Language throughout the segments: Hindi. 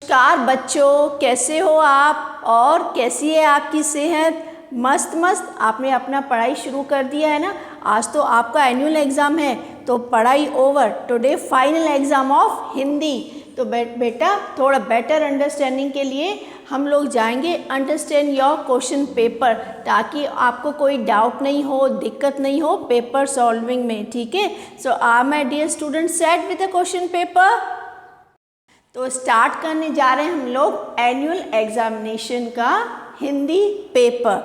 नमस्कार बच्चों, कैसे हो आप और कैसी है आपकी सेहत। मस्त मस्त आपने अपना पढ़ाई शुरू कर दिया है ना। आज तो आपका एनुअल एग्ज़ाम है तो पढ़ाई over. Today final exam of Hindi. तो बेटा थोड़ा बेटर अंडरस्टैंडिंग के लिए हम लोग जाएंगे अंडरस्टैंड योर क्वेश्चन पेपर, ताकि आपको कोई डाउट नहीं हो, दिक्कत नहीं हो पेपर सॉल्विंग में। ठीक है, so are my dear student set with the question paper. तो स्टार्ट करने जा रहे हैं हम लोग एनुअल एग्जामिनेशन का हिंदी पेपर।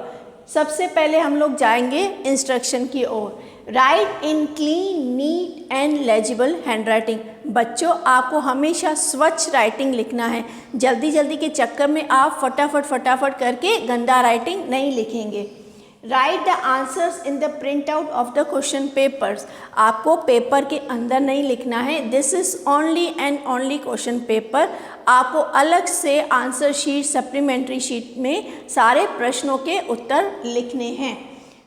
सबसे पहले हम लोग जाएंगे इंस्ट्रक्शन की ओर। Write in clean, neat and legible handwriting. बच्चों आपको हमेशा स्वच्छ राइटिंग लिखना है। जल्दी जल्दी के चक्कर में आप फटाफट करके गंदा राइटिंग नहीं लिखेंगे। Right the answers in the print out of the question papers. आपको पेपर के अंदर नहीं लिखना है। This is only and only question paper. आपको अलग से आंसर शीट, सप्लीमेंट्री शीट में सारे प्रश्नों के उत्तर लिखने हैं।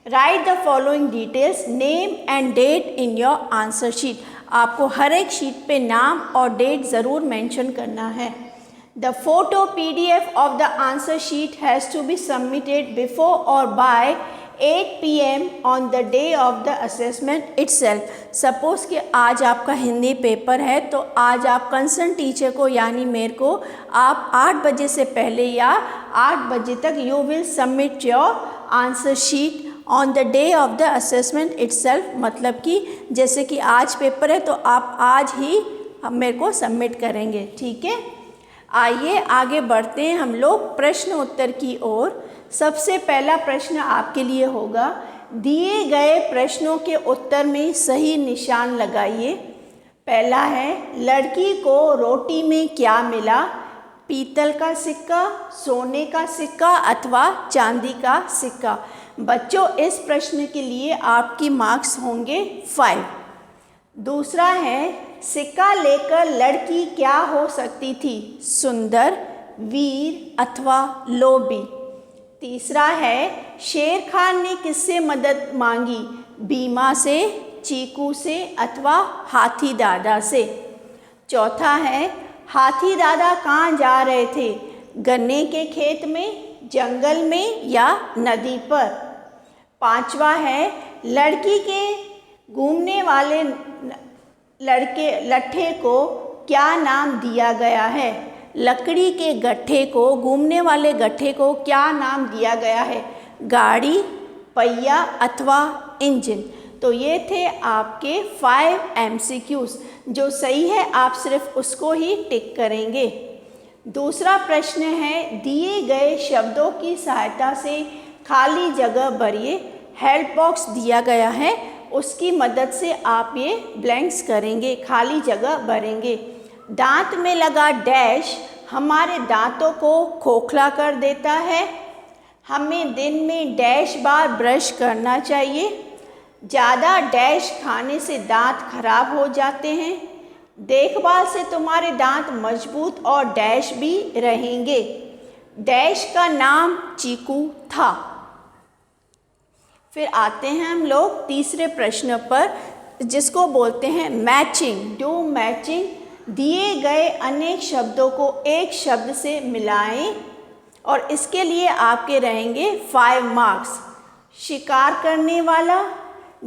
Write the following details, name and date in your answer sheet. आपको हर एक शीट पे नाम और डेट ज़रूर मेंशन करना है। The photo PDF of the answer sheet has to be submitted before or by 8 PM on the day of the assessment itself. Suppose कि आज आपका हिंदी पेपर है तो आज आप कंसर्न टीचर को यानी मेरे को आप 8 बजे से पहले या 8 बजे तक you will submit your answer sheet on the day of the assessment itself। मतलब कि जैसे कि आज पेपर है तो आप आज ही मेरे को सबमिट करेंगे। ठीक है, आइए आगे बढ़ते हैं हम लोग प्रश्न उत्तर की ओर। सबसे पहला प्रश्न आपके लिए होगा, दिए गए प्रश्नों के उत्तर में सही निशान लगाइए। पहला है, लड़की को रोटी में क्या मिला? पीतल का सिक्का, सोने का सिक्का अथवा चांदी का सिक्का। बच्चों इस प्रश्न के लिए आपकी मार्क्स होंगे 5। दूसरा है, सिक्का लेकर लड़की क्या हो सकती थी? सुंदर, वीर अथवा लोभी। तीसरा है, शेर खान ने किससे मदद मांगी? बीमा से, चीकू से अथवा हाथी दादा से। चौथा है, हाथी दादा कहाँ जा रहे थे? गन्ने के खेत में, जंगल में या नदी पर। पांचवा है, लड़की के घूमने वाले लट्ठे को क्या नाम दिया गया है? लकड़ी के गट्ठे को, घूमने वाले गट्ठे को क्या नाम दिया गया है? गाड़ी, पहिया अथवा इंजन। तो ये थे आपके 5 MCQs। जो सही है आप सिर्फ उसको ही टिक करेंगे। दूसरा प्रश्न है, दिए गए शब्दों की सहायता से खाली जगह भरिए। हेल्प बॉक्स दिया गया है, उसकी मदद से आप ये ब्लैंक्स करेंगे, खाली जगह भरेंगे। दांत में लगा डैश हमारे दांतों को खोखला कर देता है। हमें दिन में डैश बार ब्रश करना चाहिए। ज़्यादा डैश खाने से दांत खराब हो जाते हैं। देखभाल से तुम्हारे दांत मजबूत और डैश भी रहेंगे। डैश का नाम चीकू था। फिर आते हैं हम लोग तीसरे प्रश्न पर, जिसको बोलते हैं मैचिंग। Do matching. दिए गए अनेक शब्दों को एक शब्द से मिलाएं और इसके लिए आपके रहेंगे 5 मार्क्स। शिकार करने वाला,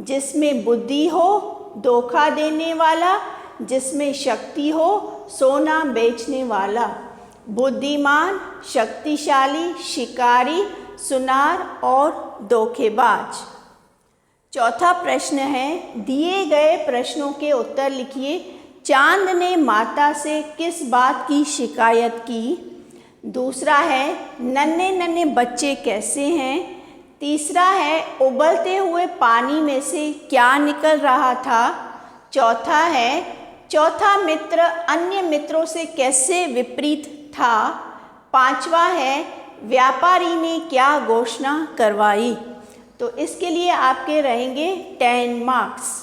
जिसमें बुद्धि हो, धोखा देने वाला, जिसमें शक्ति हो, सोना बेचने वाला। बुद्धिमान, शक्तिशाली, शिकारी, सुनार और धोखेबाज। चौथा प्रश्न है, दिए गए प्रश्नों के उत्तर लिखिए। चांद ने माता से किस बात की शिकायत की? दूसरा है, नन्हे नन्हे बच्चे कैसे हैं? तीसरा है, उबलते हुए पानी में से क्या निकल रहा था? चौथा है, चौथा मित्र अन्य मित्रों से कैसे विपरीत था? पांचवा है, व्यापारी ने क्या घोषणा करवाई? तो इसके लिए आपके रहेंगे 10 मार्क्स।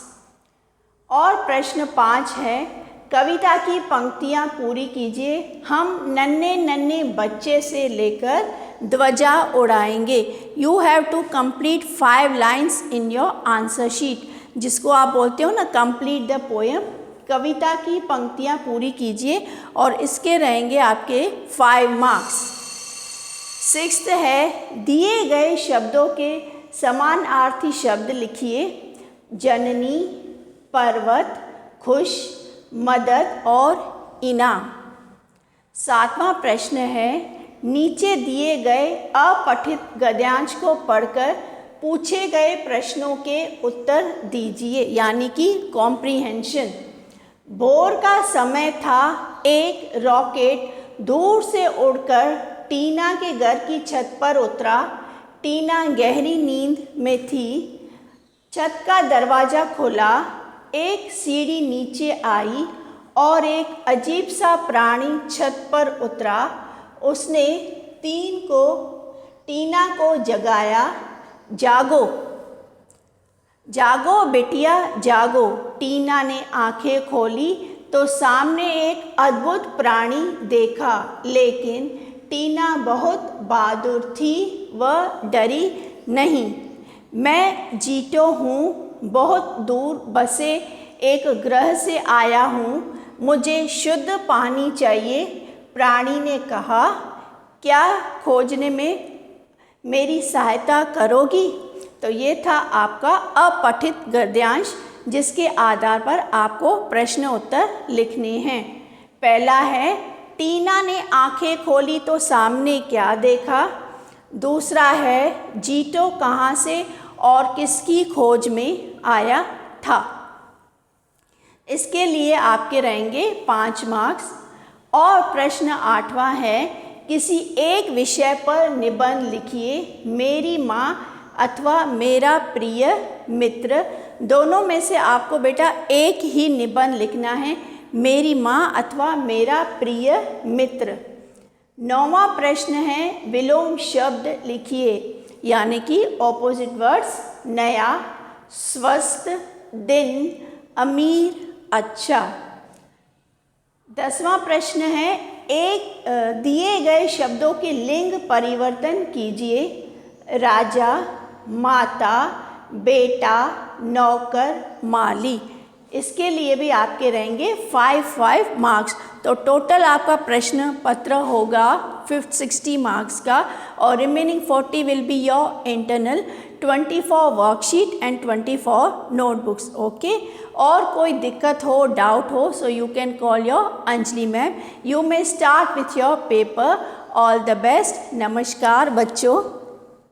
और प्रश्न 5 है, कविता की पंक्तियाँ पूरी कीजिए। हम नन्हे नन्हे बच्चे से लेकर ध्वजा उड़ाएंगे। You have to complete 5 lines in your answer sheet, जिसको आप बोलते हो ना कंप्लीट द पोएम कविता की पंक्तियाँ पूरी कीजिए और इसके रहेंगे आपके 5 मार्क्स। 6th है, दिए गए शब्दों के समानार्थी शब्द लिखिए। जननी, पर्वत, खुश, मदद और इनाम। 7वां प्रश्न है, नीचे दिए गए अपठित गद्यांश को पढ़कर पूछे गए प्रश्नों के उत्तर दीजिए, यानी कि कॉम्प्रीहेंशन। भोर का समय था, एक रॉकेट दूर से उड़कर टीना के घर की छत पर उतरा। टीना गहरी नींद में थी। छत का दरवाज़ा खुला, एक सीढ़ी नीचे आई और एक अजीब सा प्राणी छत पर उतरा। उसने टीना को जगाया। जागो, जागो बिटिया जागो। टीना ने आंखें खोली तो सामने एक अद्भुत प्राणी देखा, लेकिन टीना बहुत बहादुर थी, वह डरी नहीं। मैं जीतो हूँ, बहुत दूर बसे एक ग्रह से आया हूँ, मुझे शुद्ध पानी चाहिए। प्राणी ने कहा, क्या खोजने में मेरी सहायता करोगी? तो ये था आपका अपठित गद्यांश, जिसके आधार पर आपको प्रश्न उत्तर लिखने हैं। पहला है, टीना ने आंखें खोली तो सामने क्या देखा। दूसरा है, जीतो कहाँ से और किसकी खोज में आया था। इसके लिए आपके रहेंगे 5 मार्क्स। और प्रश्न 8वां है, किसी एक विषय पर निबंध लिखिए। मेरी माँ अथवा मेरा प्रिय मित्र, दोनों में से आपको बेटा एक ही निबंध लिखना है, मेरी माँ अथवा मेरा प्रिय मित्र। 9वां प्रश्न है, विलोम शब्द लिखिए, यानी कि ऑपोजिट वर्ड्स। नया, स्वस्थ, दिन, अमीर, अच्छा। 10वां प्रश्न है, एक दिए गए शब्दों के लिंग परिवर्तन कीजिए। राजा, माता, बेटा, नौकर, माली। इसके लिए भी आपके रहेंगे 5 मार्क्स। तो टोटल आपका प्रश्न पत्र होगा 60 मार्क्स का, और remaining 40 will be your internal, 24 worksheet and 24 notebooks. Okay, और कोई दिक्कत हो, डाउट हो, so you can call your Anjali ma'am. You may start with your paper. All the best. नमस्कार बच्चों।